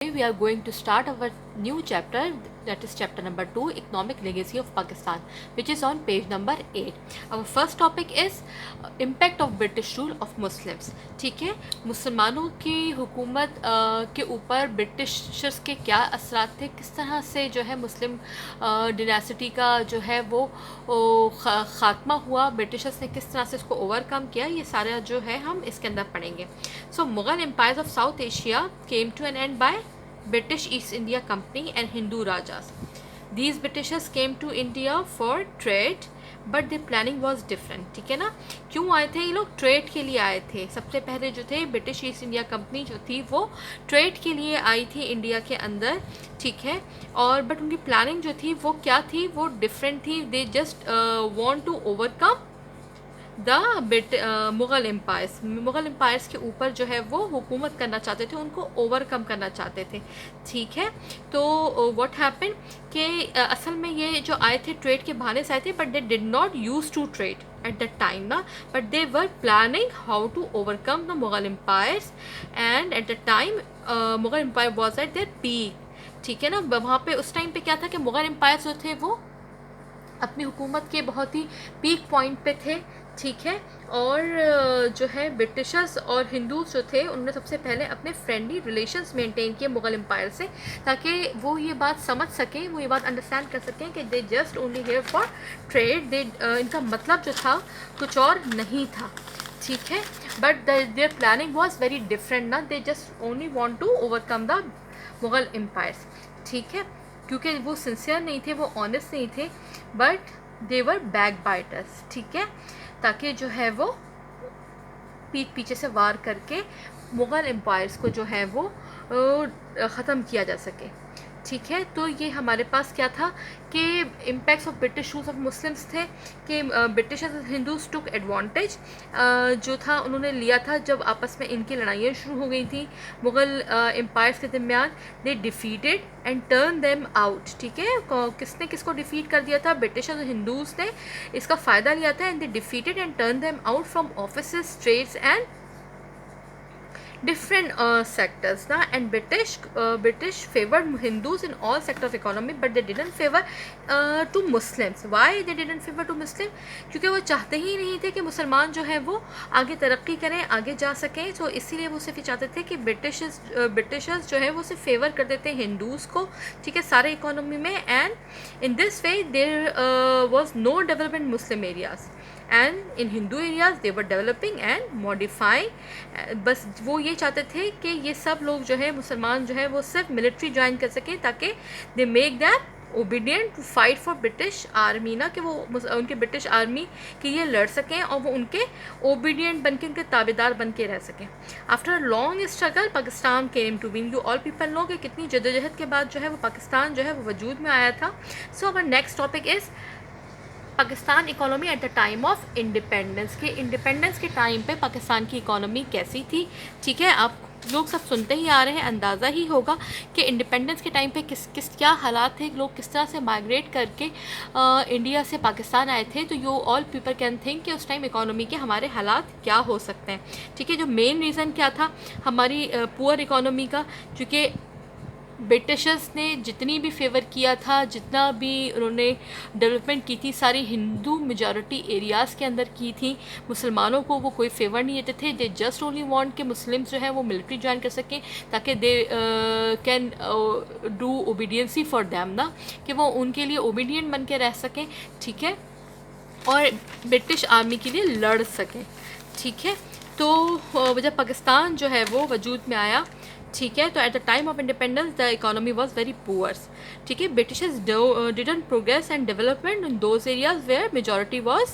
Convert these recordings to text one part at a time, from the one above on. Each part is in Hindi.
We are going to start our new chapter, that is chapter number 2, economic legacy of Pakistan, which is on page number 8. Our first topic is impact of British rule of Muslims. ठीक है, मुसलमानों की हुकूमत के ऊपर ब्रिटिशर्स के क्या असरात थे, किस तरह से जो है मुस्लिम डिनासिटी का जो है वो ख़ात्मा हुआ, ब्रिटिशर्स ने किस तरह से इसको ओवरकम किया, ये सारा जो है हम इसके अंदर पढ़ेंगे. So Mughal empires of South Asia came to an end by British East India Company and Hindu Rajas. These Britishers came to India for trade, but their planning was different. ठीक है ना, क्यों आए थे ये लोग? ट्रेड के लिए आए थे. सबसे पहले जो थे ब्रिटिश ईस्ट इंडिया कंपनी जो थी वो ट्रेड के लिए आई थी इंडिया के अंदर. ठीक है, और बट उनकी प्लानिंग जो थी वो क्या थी, वो डिफरेंट थी. They just want to overcome Mughal empires के ऊपर जो है वो हुकूमत करना चाहते थे, उनको ओवरकम करना चाहते थे. ठीक है, तो व्हाट हैपन कि असल में ये जो आए थे ट्रेड के बहाने से आए थे, but they did not use to trade at the time ना, but they were planning how to overcome the Mughal empires. And at the time Mughal empire was at their peak. ठीक है ना, वहाँ पे उस टाइम पे क्या था कि मुग़ल एम्पायर्स जो थे वो अपनी हुकूमत के बहुत ही पीक पॉइंट पे थे. ठीक है, और जो है ब्रिटिशर्स और हिंदूज जो थे उन्होंने सबसे पहले अपने फ्रेंडली रिलेशंस मेंटेन किए मुग़ल एम्पायर से, ताकि वो ये बात समझ सकें, वो ये बात अंडरस्टैंड कर सकें कि they just only here for trade. They इनका मतलब जो था कुछ और नहीं था. ठीक है, but their planning was very different ना. They just only want to overcome the Mughal empires. ठीक है, क्योंकि वो सिंसियर नहीं थे, वो ऑनेस्ट नहीं थे, but they were back biters. ठीक है, ताकि जो है वो पीठ पीछे से वार करके मुग़ल एम्पायर्स को जो है वो ख़त्म किया जा सके. ठीक है, तो ये हमारे पास क्या था कि impacts of British rules of Muslims थे कि ब्रिटिश हिंदूज टुक एडवांटेज जो था उन्होंने लिया था जब आपस में इनकी लड़ाइयाँ शुरू हो गई थी मुग़ल एम्पायर्स के दरमियान. दे defeated and turn them out. ठीक है, किसने किसको डिफीट कर दिया था? ब्रिटिश और हिंदूज ने इसका फ़ायदा लिया था. And they defeated and turn them out from offices, trades and different sectors na. And British favored Hindus in all sectors of economy, but they didn't favor to Muslims. Why they didn't favor to Muslim? क्योंकि वो चाहते ही नहीं थे कि मुसलमान जो है वो आगे तरक्की करें, आगे जा सकें. तो इसीलिए वो सिर्फ चाहते थे कि ब्रिटिशर्स जो है वो सिर्फ फेवर कर देते हैं हिंदूज़ को. ठीक है, सारे इकोनॉमी में. And in this way there was no development Muslim areas, and in Hindu areas they were developing and modifying. बस वो ये चाहते थे कि ये सब लोग जो है मुसलमान जो है वो सिर्फ मिलिट्री ज्वाइन कर सकें, ताकि they make them obedient to fight for British army ना, कि वो उनके ब्रिटिश आर्मी के लिए लड़ सकें और वो उनके ओबीडियंट बन के, उनके ताबेदार बन के रह सकें. After a long struggle Pakistan came to win. You all people know कि कितनी जदोजहद के बाद जो है वो पाकिस्तान जो है वो वजूद में आया था. So our next topic is Pakistan economy at the time of independence. के इंडिपेंडेंस के टाइम पे पाकिस्तान की इकोनॉमी कैसी थी. ठीक है, आप लोग सब सुनते ही आ रहे हैं, अंदाज़ा ही होगा कि इंडिपेंडेंस के टाइम पे किस क्या हालात थे, लोग किस तरह से माइग्रेट करके इंडिया से पाकिस्तान आए थे. तो you all people can think कि उस टाइम इकोनॉमी के हमारे हालात क्या हो सकते हैं. ठीक है, जो मेन रीज़न क्या था हमारी पुअर इकोनॉमी का, क्योंकि ब्रिटिशर्स ने जितनी भी फेवर किया था, जितना भी उन्होंने डेवलपमेंट की थी, सारी हिंदू मेजॉरिटी एरियाज़ के अंदर की थी. मुसलमानों को वो कोई फेवर नहीं देते थे. दे जस्ट ओनली वांट कि मुस्लिम्स जो है वो मिलिट्री ज्वाइन कर सकें, ताकि they can do obedience for them ना, कि वो उनके लिए ओबीडियंट बन के रह सकें. ठीक है, और ब्रिटिश आर्मी के लिए लड़ सकें. ठीक है, तो जब पाकिस्तान जो है वो वजूद में आया, ठीक है, तो at the time of independence the economy was very poor. ठीक है, Britishers didn't progress and development in those areas where majority was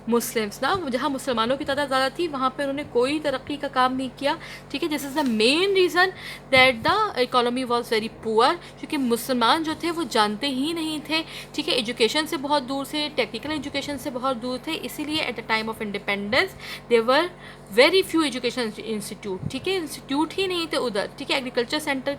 Muslims ना. जहाँ मुसलमानों की तादाद ज़्यादा थी वहाँ पे उन्होंने कोई तरक्की का काम नहीं किया. ठीक है, this is the main reason that the economy was very poor, क्योंकि मुसलमान जो थे वो जानते ही नहीं थे. ठीक है, एजुकेशन से बहुत दूर थे, टेक्निकल एजुकेशन से बहुत दूर थे. इसीलिए eight the time of independence they were very few education institute. ठीक है, इंस्टीट्यूट ही नहीं थे उधर. ठीक है, एग्रीकल्चर सेंटर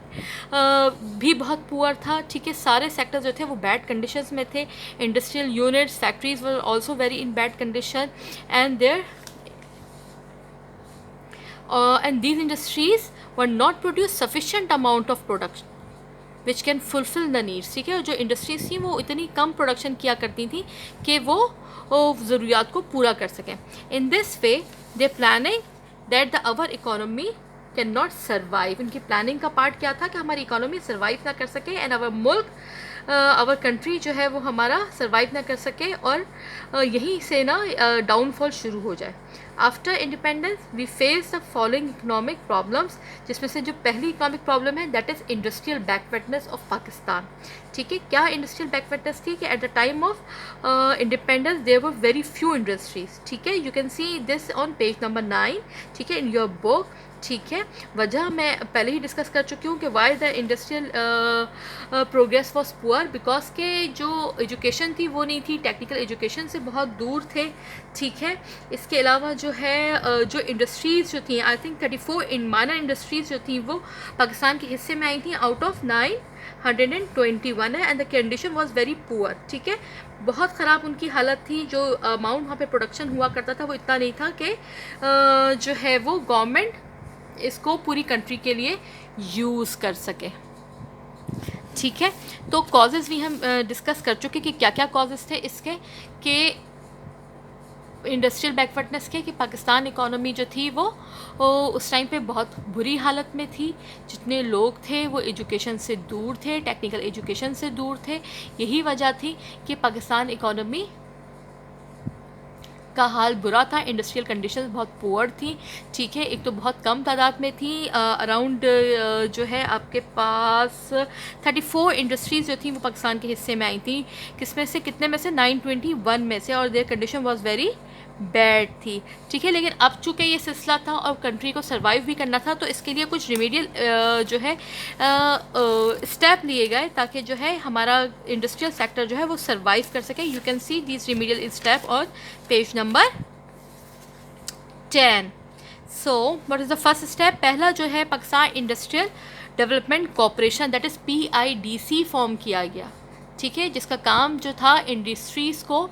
भी बहुत पुअर था. ठीक है, सारे सेक्टर्स जो थे वो बैड कंडीशंस में थे. Industrial units, factories were also very in bad condition, and there and these industries were not produce sufficient amount of production which can fulfill the needs. ठीक है, जो इंडस्ट्रीज थी वो इतनी कम प्रोडक्शन किया करती थी कि वो ज़रूरियात को पूरा कर सकें. इन this way they planning that the our economy can not survive. इनकी प्लानिंग का पार्ट क्या था कि हमारी इकोनॉमी सर्वाइव ना कर सके एंड अवर मुल्क आवर कंट्री जो है वो हमारा सर्वाइव ना कर सके और यहीं से ना डाउनफॉल शुरू हो जाए. After independence we face the following economic problems, जिसमें से जो पहली इकोनॉमिक प्रॉब्लम है that is industrial backwardness of Pakistan. ठीक है, क्या इंडस्ट्रियल बैकवर्डनेस थी कि at the time of independence there were very few industries. ठीक है, you can see this on page number 9. ठीक है, इन योर बुक. ठीक है, वजह मैं पहले ही डिस्कस कर चुकी हूँ कि why the industrial progress was poor, because के जो एजुकेशन थी वो नहीं थी, टेक्निकल एजुकेशन से बहुत दूर थे. ठीक है, इसके अलावा जो है जो इंडस्ट्रीज़ जो थी, आई थिंक 34 माइनर इंडस्ट्रीज़ जो थी वो पाकिस्तान के हिस्से में आई थी आउट ऑफ 921 है. And the condition was very poor. ठीक है, बहुत ख़राब उनकी हालत थी. जो अमाउंट वहाँ पे प्रोडक्शन हुआ करता था वो इतना नहीं था कि जो है वो गवर्नमेंट इसको पूरी कंट्री के लिए यूज़ कर सके. ठीक है, तो कॉजेज़ भी हम डिस्कस कर चुके कि क्या क्या कॉजेज़ थे इसके कि इंडस्ट्रियल बैकवर्डनेस के, कि पाकिस्तान इकोनॉमी जो थी वो उस टाइम पे बहुत बुरी हालत में थी. जितने लोग थे वो एजुकेशन से दूर थे, टेक्निकल एजुकेशन से दूर थे. यही वजह थी कि पाकिस्तान इकोनॉमी का हाल बुरा था. इंडस्ट्रियल कंडीशंस बहुत पुअर थी. ठीक है, एक तो बहुत कम तादाद में थी, अराउंड जो है आपके पास 34 इंडस्ट्रीज़ जो थी वो पाकिस्तान के हिस्से में आई थी, किसमें से कितने में से 921 में से, और there condition was very bad थी. ठीक है, लेकिन अब चूँकि ये सिलसिला था और कंट्री को सर्वाइव भी करना था तो इसके लिए कुछ रिमीडियल जो है स्टेप लिए गए ताकि जो है हमारा इंडस्ट्रियल सेक्टर जो है वो सर्वाइव कर सके. You can see this remedial step on page number 10. So what is the first step? पहला जो है Pakistan industrial development corporation that is PIDC form किया गया. ठीक है, जिसका काम जो था इंडस्ट्रीज़ को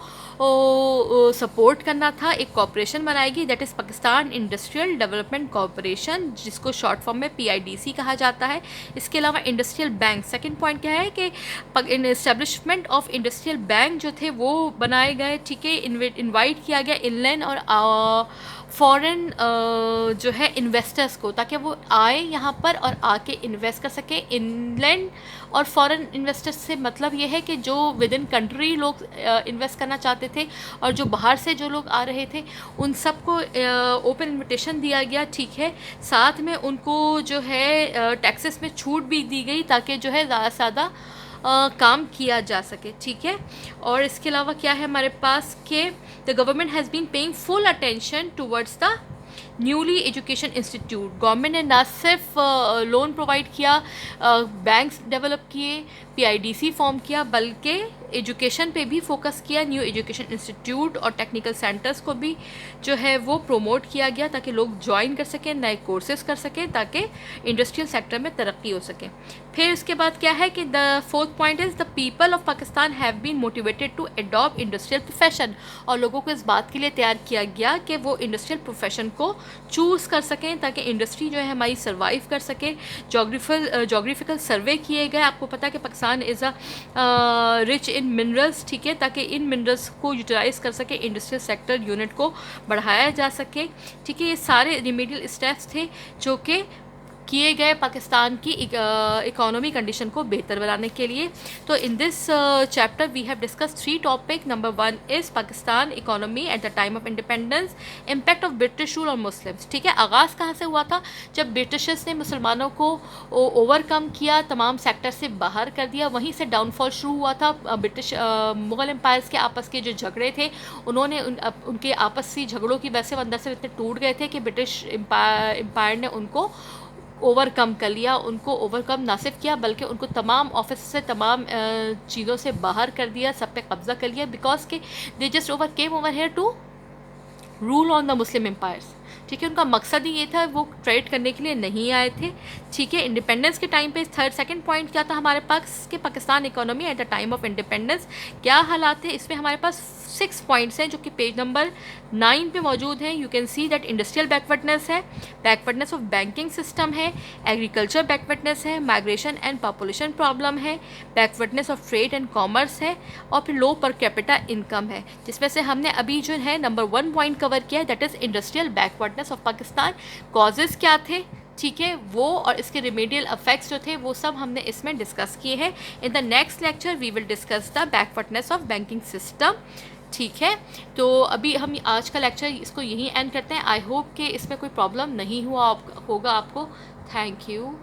सपोर्ट करना था. एक कॉरपोरेशन बनाएगी that is Pakistan industrial development corporation, जिसको शॉर्ट फॉर्म में PIDC कहा जाता है. इसके अलावा इंडस्ट्रियल बैंक, सेकंड पॉइंट क्या है कि इस्टेब्लिशमेंट ऑफ इंडस्ट्रियल बैंक जो थे वो बनाए गए. ठीक है, इन्वाइट किया गया इनलैंड और फॉरेन जो है इन्वेस्टर्स को, ताकि वो आए यहाँ पर और आके इन्वेस्ट कर सके. इनलैंड और फॉरेन इन्वेस्टर्स से मतलब ये है कि जो विद इन कंट्री लोग इन्वेस्ट करना चाहते थे और जो बाहर से जो लोग आ रहे थे उन सबको ओपन इन्विटेशन दिया गया. ठीक है, साथ में उनको जो है टैक्सेस में छूट भी दी गई ताकि जो है ज़्यादा से ज़्यादा काम किया जा सके. ठीक है, और इसके अलावा क्या है हमारे पास कि the government has been paying full attention towards the newly education institute. Government ने ना सिर्फ लोन प्रोवाइड किया, बैंक्स डेवलप किए, PIDC फॉर्म किया, बल्कि एजुकेशन पे भी फोकस किया. न्यू एजुकेशन इंस्टीट्यूट और टेक्निकल सेंटर्स को भी जो है वो प्रोमोट किया गया ताकि लोग ज्वाइन कर सकें, नए कोर्सेज कर सकें, ताकि इंडस्ट्रियल सेक्टर में तरक्की हो सके. फिर उसके बाद क्या है कि the fourth point is the people of Pakistan have been motivated to adopt industrial profession. और लोगों को इस बात के लिए तैयार किया गया कि वो इंडस्ट्रियल प्रोफेशन को चूज़ कर सकें ताकि इंडस्ट्री जो है हमारी सर्वाइव कर सके. जोग्राफिकल सर्वे किए गए. आपको पता है कि Pakistan is a rich in minerals. ठीक है, ताकि इन मिनरल्स को यूटिलाइज़ कर सके, इंडस्ट्रियल सेक्टर यूनिट को बढ़ाया जा सके. ठीक है, ये सारे रिमीडियल स्टेप्स थे जो कि किए गए पाकिस्तान की इकोनॉमी कंडीशन को बेहतर बनाने के लिए. तो in this chapter we have discuss 3 topic. Number 1 is Pakistan economy at the time of independence, impact of British rule और मुस्लिम्स. ठीक है, आगाज़ कहाँ से हुआ था? जब ब्रिटिशर्स ने मुसलमानों को ओवरकम किया, तमाम सेक्टर से बाहर कर दिया, वहीं से डाउनफॉल शुरू हुआ था. ब्रिटिश मुग़ल एम्पायर्स के आपस के जो झगड़े थे उन्होंने उनके आपसी झगड़ों की वजह से अंदर से इतने टूट गए थे कि ब्रिटिश एम्पायर ने उनको ओवरकम कर लिया. उनको ओवरकम ना सिर्फ किया बल्कि उनको तमाम ऑफिस से, तमाम चीज़ों से बाहर कर दिया, सब पे कब्ज़ा कर लिया, बिकॉज के they just came over here to rule on the Muslim empires. ठीक है, उनका मकसद ही ये था, वो ट्रेड करने के लिए नहीं आए थे। ठीक है, इंडिपेंडेंस के टाइम पे सेकंड पॉइंट क्या था हमारे पास कि Pakistan economy at the time of independence क्या हालात थे। इसमें हमारे पास 6 पॉइंट्स हैं जो कि पेज नंबर 9 पे मौजूद हैं। You can see that industrial backwardness है, बैकवर्डनेस ऑफ बैंकिंग सिस्टम है, एग्रीकल्चर बैकवर्डनेस है, माइग्रेशन एंड पॉपुलेशन प्रॉब्लम है, backwardness of trade and commerce है, और फिर लो पर कैपिटा इनकम है, जिसमें से हमने अभी जो है नंबर 1 पॉइंट कवर किया है, that is industrial backwardness of Pakistan. Causes क्या थे, ठीक है, वो और इसके रिमेडियल अफेक्ट्स जो थे वो सब हमने इसमें डिस्कस किए हैं। In the next lecture we will discuss the backwardness of banking system. ठीक है, तो अभी हम आज का लेक्चर इसको यहीं एंड करते हैं। आई होप कि इसमें कोई प्रॉब्लम नहीं होगा आपको। Thank you.